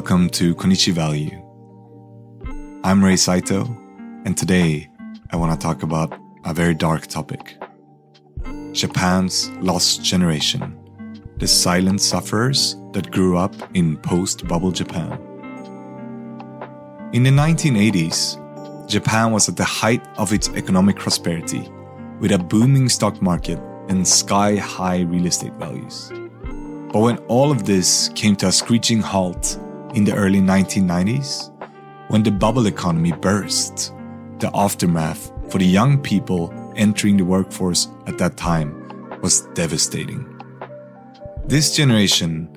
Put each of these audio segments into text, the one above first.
Welcome to Konichi Value. I'm Ray Saito, and today I want to talk about a very dark topic. Japan's lost generation, the silent sufferers that grew up in post-bubble Japan. In the 1980s, Japan was at the height of its economic prosperity, with a booming stock market and sky-high real estate values. But when all of this came to a screeching halt in the early 1990s, when the bubble economy burst, the aftermath for the young people entering the workforce at that time was devastating. This generation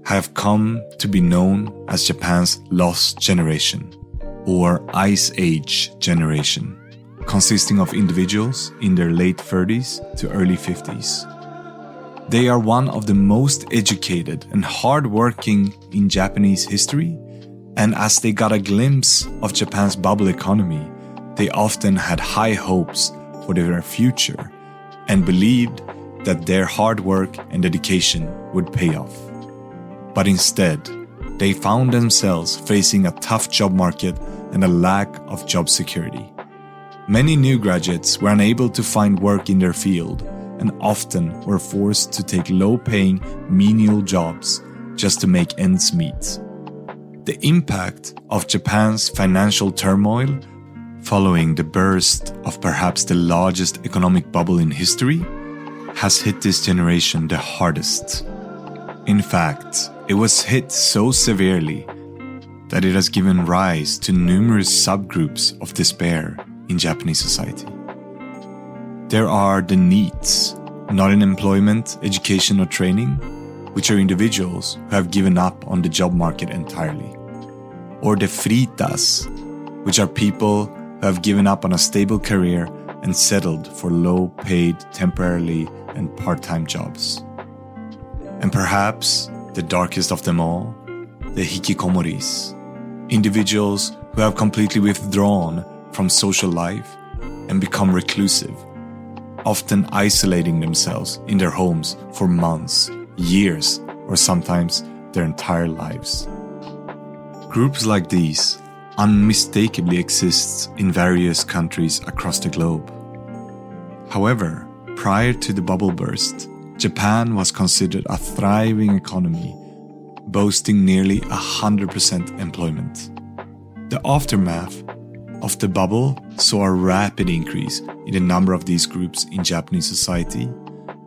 have come to be known as Japan's lost generation, or Ice Age generation, consisting of individuals in their late 30s to early 50s. They are one of the most educated and hardworking in Japanese history, and as they got a glimpse of Japan's bubble economy, they often had high hopes for their future and believed that their hard work and dedication would pay off. But instead, they found themselves facing a tough job market and a lack of job security. Many new graduates were unable to find work in their field and often were forced to take low-paying, menial jobs just to make ends meet. The impact of Japan's financial turmoil following the burst of perhaps the largest economic bubble in history has hit this generation the hardest. In fact, it was hit so severely that it has given rise to numerous subgroups of despair in Japanese society. There are the NEETs, not in employment, education or training, which are individuals who have given up on the job market entirely. Or the FRITAs, which are people who have given up on a stable career and settled for low-paid, temporarily and part-time jobs. And perhaps the darkest of them all, the hikikomoris, individuals who have completely withdrawn from social life and become reclusive, often isolating themselves in their homes for months, years, or sometimes their entire lives. Groups like these unmistakably exist in various countries across the globe. However, prior to the bubble burst, Japan was considered a thriving economy, boasting nearly 100% employment. The aftermath of the bubble saw a rapid increase in the number of these groups in Japanese society,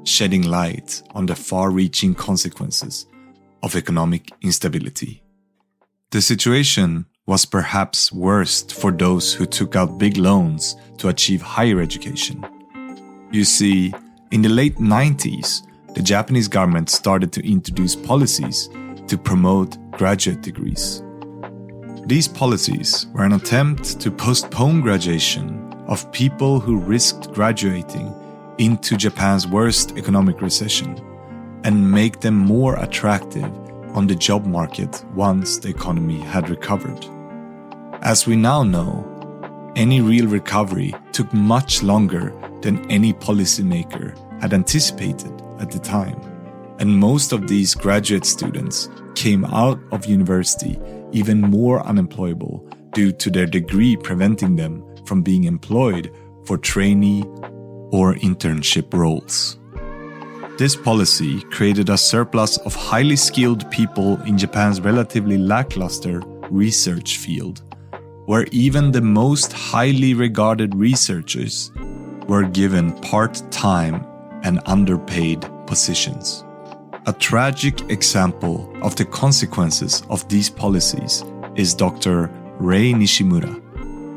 shedding light on the far-reaching consequences of economic instability. The situation was perhaps worst for those who took out big loans to achieve higher education. You see, in the late 90s, the Japanese government started to introduce policies to promote graduate degrees. These policies were an attempt to postpone graduation of people who risked graduating into Japan's worst economic recession and make them more attractive on the job market once the economy had recovered. As we now know, any real recovery took much longer than any policymaker had anticipated at the time, and most of these graduate students came out of university even more unemployable due to their degree preventing them from being employed for trainee or internship roles. This policy created a surplus of highly skilled people in Japan's relatively lackluster research field, where even the most highly regarded researchers were given part-time and underpaid positions. A tragic example of the consequences of these policies is Dr. Rei Nishimura,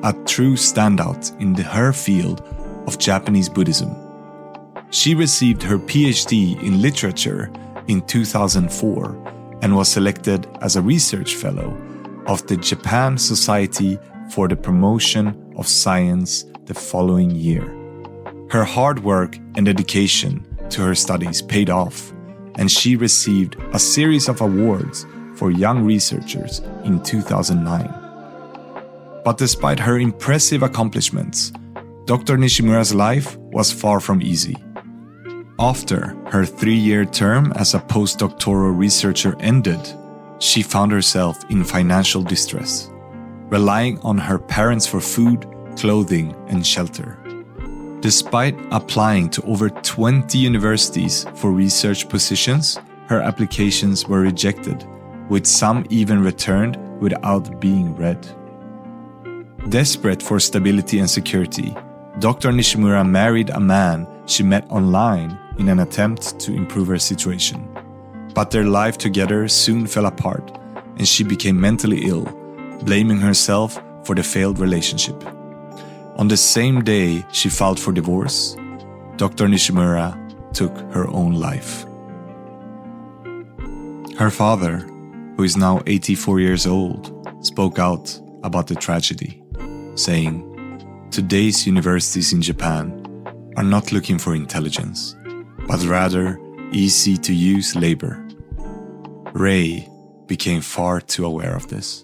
a true standout in her field of Japanese Buddhism. She received her PhD in literature in 2004 and was selected as a research fellow of the Japan Society for the Promotion of Science the following year. Her hard work and dedication to her studies paid off, and she received a series of awards for young researchers in 2009. But despite her impressive accomplishments, Dr. Nishimura's life was far from easy. After her 3-year term as a postdoctoral researcher ended, she found herself in financial distress, relying on her parents for food, clothing, and shelter. Despite applying to over 20 universities for research positions, her applications were rejected, with some even returned without being read. Desperate for stability and security, Dr. Nishimura married a man she met online in an attempt to improve her situation. But their life together soon fell apart, and she became mentally ill, blaming herself for the failed relationship. On the same day she filed for divorce, Dr. Nishimura took her own life. Her father, who is now 84 years old, spoke out about the tragedy, saying, "Today's universities in Japan are not looking for intelligence, but rather easy-to-use labor." Ray became far too aware of this.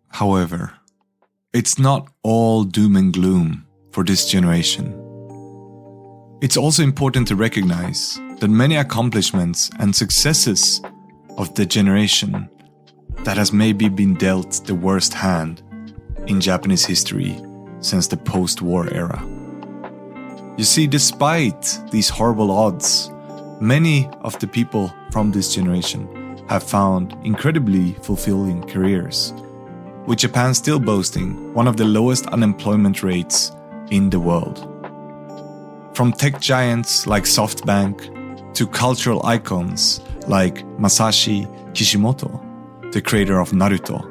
However, it's not all doom and gloom for this generation. It's also important to recognize that many accomplishments and successes of the generation that has maybe been dealt the worst hand in Japanese history since the post-war era. You see, despite these horrible odds, many of the people from this generation have found incredibly fulfilling careers, with Japan still boasting one of the lowest unemployment rates in the world. From tech giants like SoftBank to cultural icons like Masashi Kishimoto, the creator of Naruto,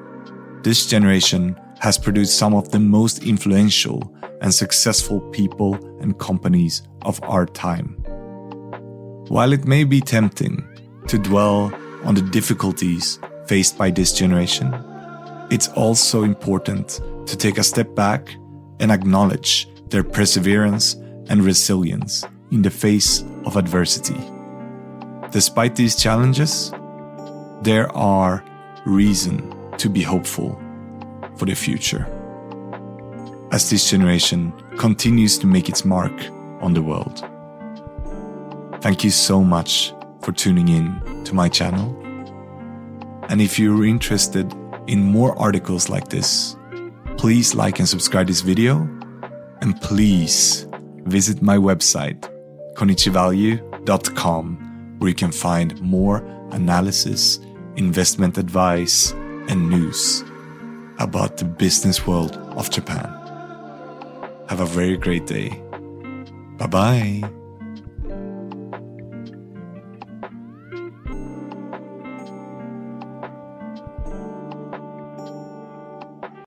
this generation has produced some of the most influential and successful people and companies of our time. While it may be tempting to dwell on the difficulties faced by this generation, it's also important to take a step back and acknowledge their perseverance and resilience in the face of adversity. Despite these challenges, there are reasons to be hopeful for the future, as this generation continues to make its mark on the world. Thank you so much for tuning in to my channel. And if you're interested in more articles like this, please like and subscribe this video, and please visit my website konichivalue.com, where you can find more analysis, investment advice, and news about the business world of Japan. Have a very great day. Bye-bye.